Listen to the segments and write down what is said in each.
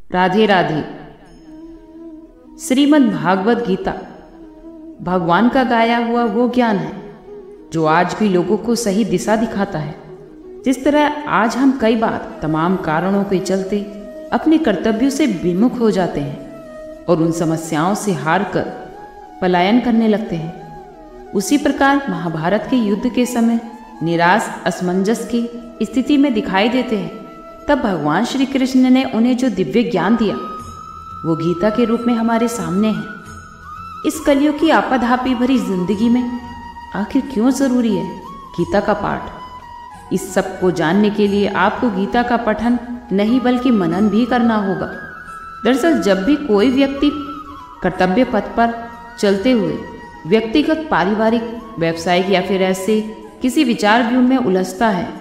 राधे राधे। श्रीमद् भागवत गीता भगवान का गाया हुआ वो ज्ञान है जो आज भी लोगों को सही दिशा दिखाता है। जिस तरह आज हम कई बार तमाम कारणों के चलते अपने कर्तव्यों से विमुख हो जाते हैं और उन समस्याओं से हार कर पलायन करने लगते हैं, उसी प्रकार महाभारत के युद्ध के समय निराश असमंजस की स्थिति में दिखाई देते हैं। तब भगवान श्री कृष्ण ने उन्हें जो दिव्य ज्ञान दिया वो गीता के रूप में हमारे सामने है। इस कलियुग की आपाधापी भरी जिंदगी में आखिर क्यों जरूरी है गीता का पाठ? इस सब को जानने के लिए आपको गीता का पठन नहीं बल्कि मनन भी करना होगा। दरअसल जब भी कोई व्यक्ति कर्तव्य पथ पर चलते हुए व्यक्तिगत, पारिवारिक, व्यावसायिक या फिर ऐसे किसी विचार व्यूह में उलझता है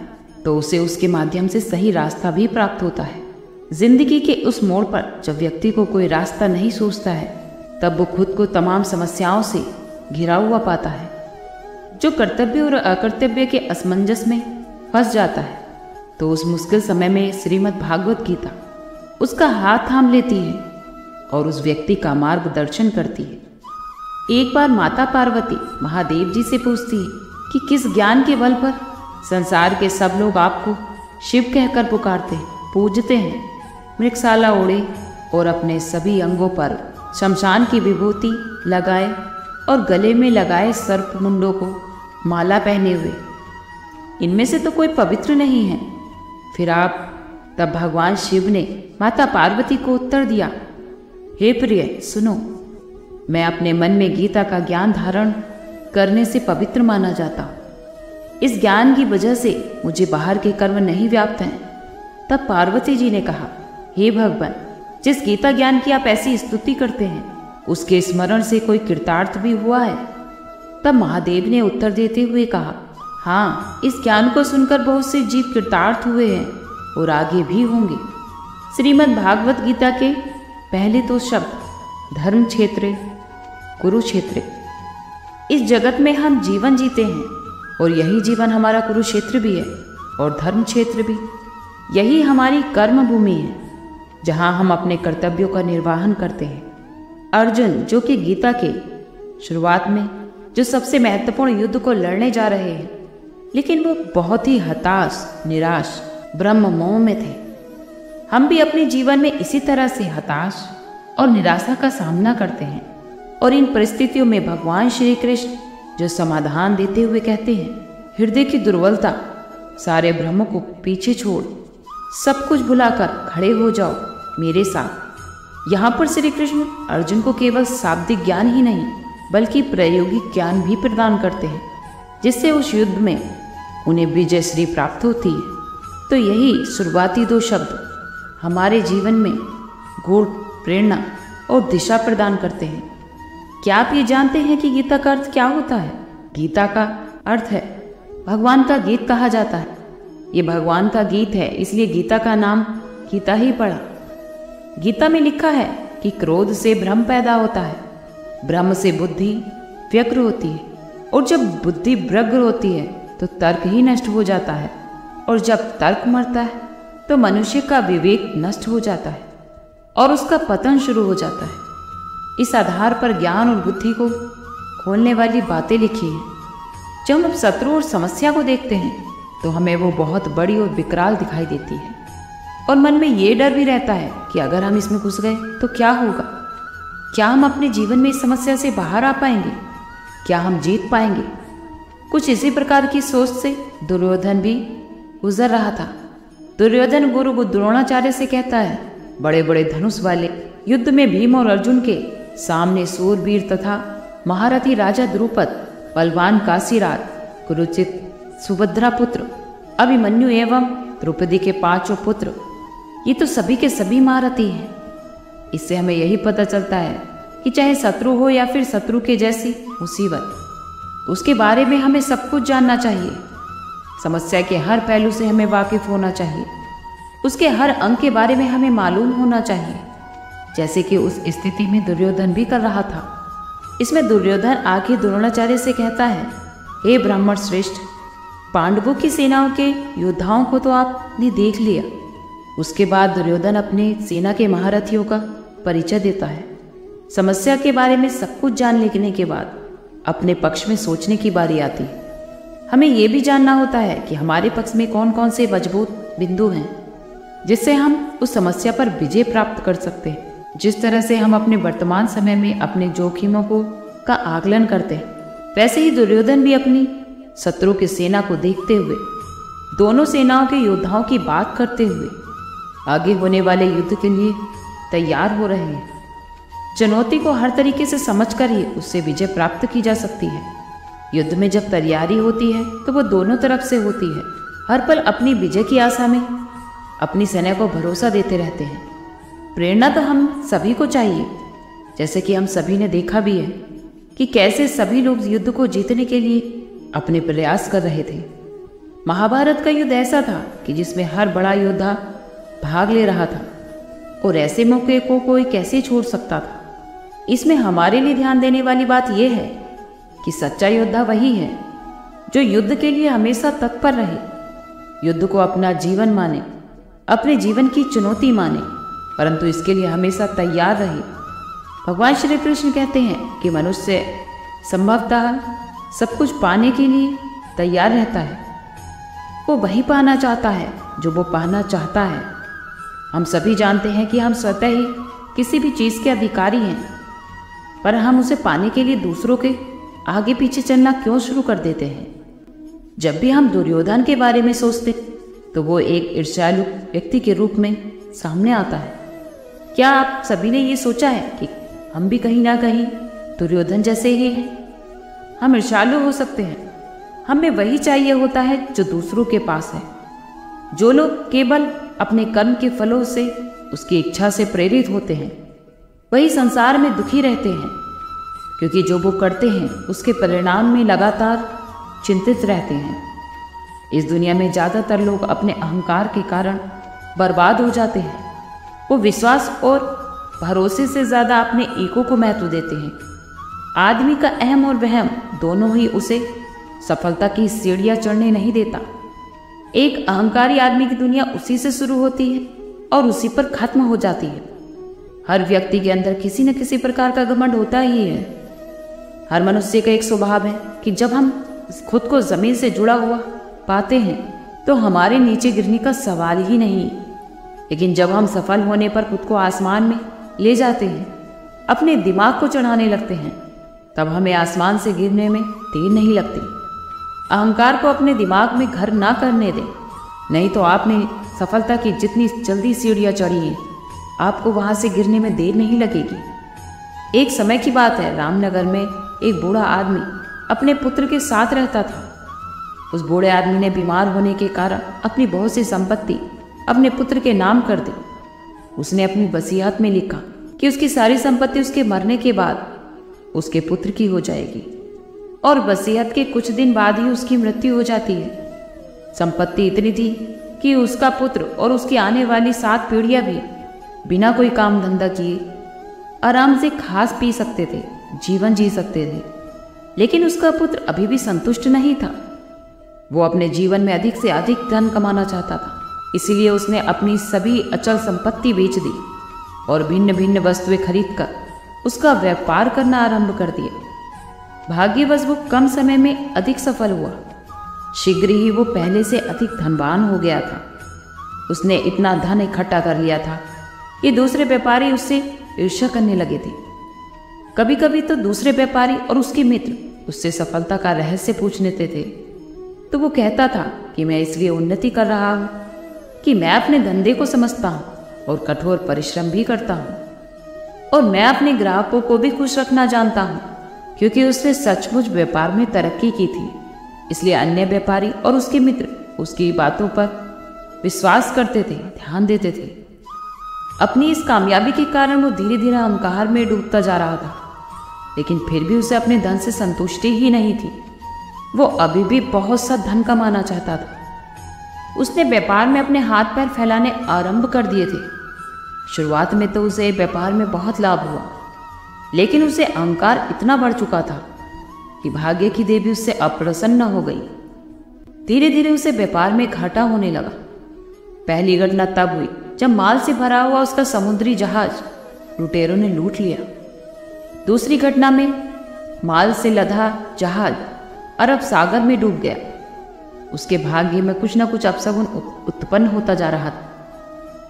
तो उसे उसके माध्यम से सही रास्ता भी प्राप्त होता है। जिंदगी के उस मोड़ पर जब व्यक्ति को कोई रास्ता नहीं सूझता है तब वो खुद को तमाम समस्याओं से घिरा हुआ पाता है। जो कर्तव्य और अकर्तव्य के असमंजस में फंस जाता है तो उस मुश्किल समय में श्रीमद् भागवत गीता उसका हाथ थाम लेती है और उस व्यक्ति का मार्गदर्शन करती है। एक बार माता पार्वती महादेव जी से पूछती है कि किस ज्ञान के बल पर संसार के सब लोग आपको शिव कहकर पुकारते हैं, पूजते हैं, मृगशाला ओढ़े और अपने सभी अंगों पर शमशान की विभूति लगाए और गले में लगाए सर्प मुंडों को माला पहने हुए, इनमें से तो कोई पवित्र नहीं है। फिर आप तब भगवान शिव ने माता पार्वती को उत्तर दिया, हे प्रिय सुनो, मैं अपने मन में गीता का ज्ञान धारण करने से पवित्र माना जाता हूँ। इस ज्ञान की वजह से मुझे बाहर के कर्म नहीं व्याप्त हैं। तब पार्वती जी ने कहा, हे भगवान, जिस गीता ज्ञान की आप ऐसी स्तुति करते हैं उसके स्मरण से कोई कृतार्थ भी हुआ है? तब महादेव ने उत्तर देते हुए कहा, हाँ, इस ज्ञान को सुनकर बहुत से जीव कृतार्थ हुए हैं और आगे भी होंगे। श्रीमद् भागवत गीता के पहले दो शब्द धर्म क्षेत्र, कुरुक्षेत्र। इस जगत में हम जीवन जीते हैं और यही जीवन हमारा कुरुक्षेत्र भी है और धर्म क्षेत्र भी। यही हमारी कर्म भूमि है जहाँ हम अपने कर्तव्यों का निर्वहन करते हैं। अर्जुन जो कि गीता के शुरुआत में जो सबसे महत्वपूर्ण युद्ध को लड़ने जा रहे हैं, लेकिन वो बहुत ही हताश, निराश, ब्रह्म मोह में थे। हम भी अपने जीवन में इसी तरह से हताश और निराशा का सामना करते हैं और इन परिस्थितियों में भगवान श्री कृष्ण जो समाधान देते हुए कहते हैं, हृदय की दुर्बलता, सारे भ्रमों को पीछे छोड़ सब कुछ भुलाकर खड़े हो जाओ मेरे साथ। यहाँ पर श्री कृष्ण अर्जुन को केवल शाब्दिक ज्ञान ही नहीं बल्कि प्रायोगिक ज्ञान भी प्रदान करते हैं जिससे उस युद्ध में उन्हें विजय श्री प्राप्त होती है। तो यही शुरुआती दो शब्द हमारे जीवन में गुण, प्रेरणा और दिशा प्रदान करते हैं। क्या आप ये जानते हैं कि गीता का अर्थ क्या होता है? गीता का अर्थ है भगवान का गीत कहा जाता है। ये भगवान का गीत है, इसलिए गीता का नाम गीता ही पड़ा। गीता में लिखा है कि क्रोध से भ्रम पैदा होता है, ब्रह्म से बुद्धि व्यग्र होती है और जब बुद्धि व्यग्र होती है तो तर्क ही नष्ट हो जाता है और जब तर्क मरता है तो मनुष्य का विवेक नष्ट हो जाता है और उसका पतन शुरू हो जाता है। इस आधार पर ज्ञान और बुद्धि को खोलने वाली बातें लिखी हैं। जब हम शत्रु और समस्या को देखते हैं तो हमें वो बहुत बड़ी और विकराल दिखाई देती है और मन में ये डर भी रहता है कि अगर हम इसमें घुस गए तो क्या होगा? क्या हम अपने जीवन में इस समस्या से बाहर आ पाएंगे? क्या हम जीत पाएंगे? कुछ इसी प्रकार की सोच से दुर्योधन भी गुजर रहा था। दुर्योधन गुरु द्रोणाचार्य से कहता है, बड़े बड़े धनुष वाले युद्ध में भीम और अर्जुन के सामने सूरवीर तथा महारथी राजा द्रुपद, बलवान काशीराज, कुरुचित सुभद्रा पुत्र, अभिमन्यु एवं द्रौपदी के पांचों पुत्र, ये तो सभी के सभी महारथी हैं। इससे हमें यही पता चलता है कि चाहे शत्रु हो या फिर शत्रु के जैसी मुसीबत, उसके बारे में हमें सब कुछ जानना चाहिए। समस्या के हर पहलू से हमें वाकिफ होना चाहिए, उसके हर अंग के बारे में हमें मालूम होना चाहिए, जैसे कि उस स्थिति में दुर्योधन भी कर रहा था। इसमें दुर्योधन आके द्रोणाचार्य से कहता है, हे ब्राह्मण श्रेष्ठ, पांडवों की सेनाओं के योद्धाओं को तो आपने देख लिया, उसके बाद दुर्योधन अपने सेना के महारथियों का परिचय देता है। समस्या के बारे में सब कुछ जान लेने के बाद अपने पक्ष में सोचने की बारी आती है। हमें यह भी जानना होता है कि हमारे पक्ष में कौन कौन से मजबूत बिंदु हैं जिससे हम उस समस्या पर विजय प्राप्त कर सकते हैं। जिस तरह से हम अपने वर्तमान समय में अपने जोखिमों का आकलन करते हैं, वैसे ही दुर्योधन भी अपनी शत्रु की सेना को देखते हुए दोनों सेनाओं के योद्धाओं की बात करते हुए आगे होने वाले युद्ध के लिए तैयार हो रहे हैं। चुनौती को हर तरीके से समझकर ही उससे विजय प्राप्त की जा सकती है। युद्ध में जब तैयारी होती है तो वो दोनों तरफ से होती है। हर पल अपनी विजय की आशा में अपनी सेना को भरोसा देते रहते हैं। प्रेरणा तो हम सभी को चाहिए, जैसे कि हम सभी ने देखा भी है कि कैसे सभी लोग युद्ध को जीतने के लिए अपने प्रयास कर रहे थे। महाभारत का युद्ध ऐसा था कि जिसमें हर बड़ा योद्धा भाग ले रहा था और ऐसे मौके को कोई कैसे छोड़ सकता था। इसमें हमारे लिए ध्यान देने वाली बात यह है कि सच्चा योद्धा वही है जो युद्ध के लिए हमेशा तत्पर रहे, युद्ध को अपना जीवन माने, अपने जीवन की चुनौती माने, परंतु इसके लिए हमेशा तैयार रहे। भगवान श्री कृष्ण कहते हैं कि मनुष्य संभवतः सब कुछ पाने के लिए तैयार रहता है। वो वही पाना चाहता है जो वो पाना चाहता है। हम सभी जानते हैं कि हम स्वतः ही किसी भी चीज़ के अधिकारी हैं, पर हम उसे पाने के लिए दूसरों के आगे पीछे चलना क्यों शुरू कर देते हैं। जब भी हम दुर्योधन के बारे में सोचते तो वो एक ईर्ष्यालु व्यक्ति के रूप में सामने आता है। क्या आप सभी ने ये सोचा है कि हम भी कहीं ना कहीं दुर्योधन जैसे ही हैं? हम ईर्ष्यालु हो सकते हैं। हमें वही चाहिए होता है जो दूसरों के पास है। जो लोग केवल अपने कर्म के फलों से उसकी इच्छा से प्रेरित होते हैं वही संसार में दुखी रहते हैं, क्योंकि जो वो करते हैं उसके परिणाम में लगातार चिंतित रहते हैं। इस दुनिया में ज़्यादातर लोग अपने अहंकार के कारण बर्बाद हो जाते हैं। वो विश्वास और भरोसे से ज़्यादा अपने ईगो को महत्व देते हैं। आदमी का अहम और वहम दोनों ही उसे सफलता की सीढ़ियाँ चढ़ने नहीं देता। एक अहंकारी आदमी की दुनिया उसी से शुरू होती है और उसी पर खत्म हो जाती है। हर व्यक्ति के अंदर किसी न किसी प्रकार का घमंड होता ही है। हर मनुष्य का एक स्वभाव है कि जब हम खुद को जमीन से जुड़ा हुआ पाते हैं तो हमारे नीचे गिरने का सवाल ही नहीं। लेकिन जब हम सफल होने पर खुद को आसमान में ले जाते हैं, अपने दिमाग को चढ़ाने लगते हैं, तब हमें आसमान से गिरने में देर नहीं लगती। अहंकार को अपने दिमाग में घर ना करने दें, नहीं तो आपने सफलता की जितनी जल्दी सीढ़ियाँ चढ़ी हैं, आपको वहाँ से गिरने में देर नहीं लगेगी। एक समय की बात है, रामनगर में एक बूढ़ा आदमी अपने पुत्र के साथ रहता था। उस बूढ़े आदमी ने बीमार होने के कारण अपनी बहुत सी संपत्ति अपने पुत्र के नाम कर दी। उसने अपनी वसीयत में लिखा कि उसकी सारी संपत्ति उसके मरने के बाद उसके पुत्र की हो जाएगी, और वसीयत के कुछ दिन बाद ही उसकी मृत्यु हो जाती है। संपत्ति इतनी थी कि उसका पुत्र और उसकी आने वाली 7 पीढ़ियां भी बिना कोई काम धंधा किए आराम से खा पी सकते थे, जीवन जी सकते थे। लेकिन उसका पुत्र अभी भी संतुष्ट नहीं था। वो अपने जीवन में अधिक से अधिक धन कमाना चाहता था, इसीलिए उसने अपनी सभी अचल संपत्ति बेच दी और भिन्न भिन्न वस्तुएं खरीदकर उसका व्यापार करना आरंभ कर दिया। भाग्यवश वो कम समय में अधिक सफल हुआ। शीघ्र ही वो पहले से अधिक धनवान हो गया था। उसने इतना धन इकट्ठा कर लिया था कि दूसरे व्यापारी उससे ईर्ष्या करने लगे थे। कभी कभी तो दूसरे व्यापारी और उसके मित्र उससे सफलता का रहस्य पूछ लेते थे, तो वो कहता था कि मैं इसलिए उन्नति कर रहा हूँ कि मैं अपने धंधे को समझता हूँ और कठोर परिश्रम भी करता हूँ, और मैं अपने ग्राहकों को भी खुश रखना जानता हूँ, क्योंकि उसने सचमुच व्यापार में तरक्की की थी। इसलिए अन्य व्यापारी और उसके मित्र उसकी बातों पर विश्वास करते थे, ध्यान देते थे। अपनी इस कामयाबी के कारण वो धीरे धीरे अहंकार में डूबता जा रहा था, लेकिन फिर भी उसे अपने धन से संतुष्टि ही नहीं थी। वो अभी भी बहुत सा धन कमाना चाहता था। उसने व्यापार में अपने हाथ पैर फैलाने आरंभ कर दिए थे। शुरुआत में तो उसे व्यापार में बहुत लाभ हुआ, लेकिन उसे अहंकार इतना बढ़ चुका था कि भाग्य की देवी उससे अप्रसन्न हो गई। धीरे धीरे उसे व्यापार में घाटा होने लगा। पहली घटना तब हुई जब माल से भरा हुआ उसका समुद्री जहाज लुटेरों ने लूट लिया। दूसरी घटना में माल से लदा जहाज अरब सागर में डूब गया। उसके भाग्य में कुछ न कुछ अपशगुन उत्पन्न होता जा रहा था।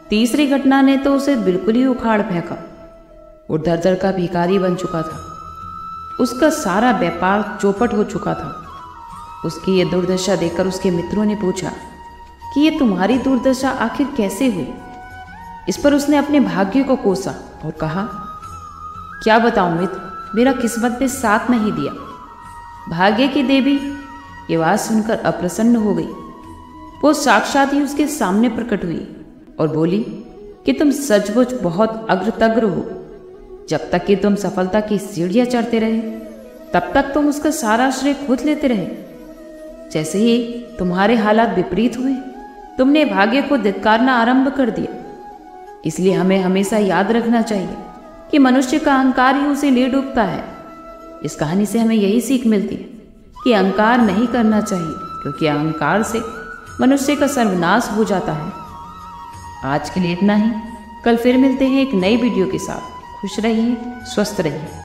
तीसरी घटना ने तो उसे बिल्कुल ही उखाड़ फेंका। वो दर का भिखारी बन चुका था। उसका सारा व्यापार चौपट हो चुका था। उसकी ये दुर्दशा देखकर उसके मित्रों ने पूछा कि ये तुम्हारी दुर्दशा आखिर कैसे हुई। इस पर उसने अपने भाग्य को कोसा और कहा, क्या बताऊं मित्र, मेरा किस्मत ने साथ नहीं दिया। भाग्य की देवी ये बात सुनकर अप्रसन्न हो गई। वो साक्षात ही उसके सामने प्रकट हुई और बोली कि तुम सचमुच बहुत अग्रतग्र हो। जब तक कि तुम सफलता की सीढ़ियां चढ़ते रहे तब तक तुम उसका सारा श्रेय खुद लेते रहे। जैसे ही तुम्हारे हालात विपरीत हुए तुमने भाग्य को धिक्कारना आरंभ कर दिया। इसलिए हमें हमेशा याद रखना चाहिए कि मनुष्य का अहंकार ही उसे ले डूबता है। इस कहानी से हमें यही सीख मिलती है कि अहंकार नहीं करना चाहिए, क्योंकि अहंकार से मनुष्य का सर्वनाश हो जाता है। आज के लिए इतना ही। कल फिर मिलते हैं एक नई वीडियो के साथ। खुश रहिए, स्वस्थ रहिए।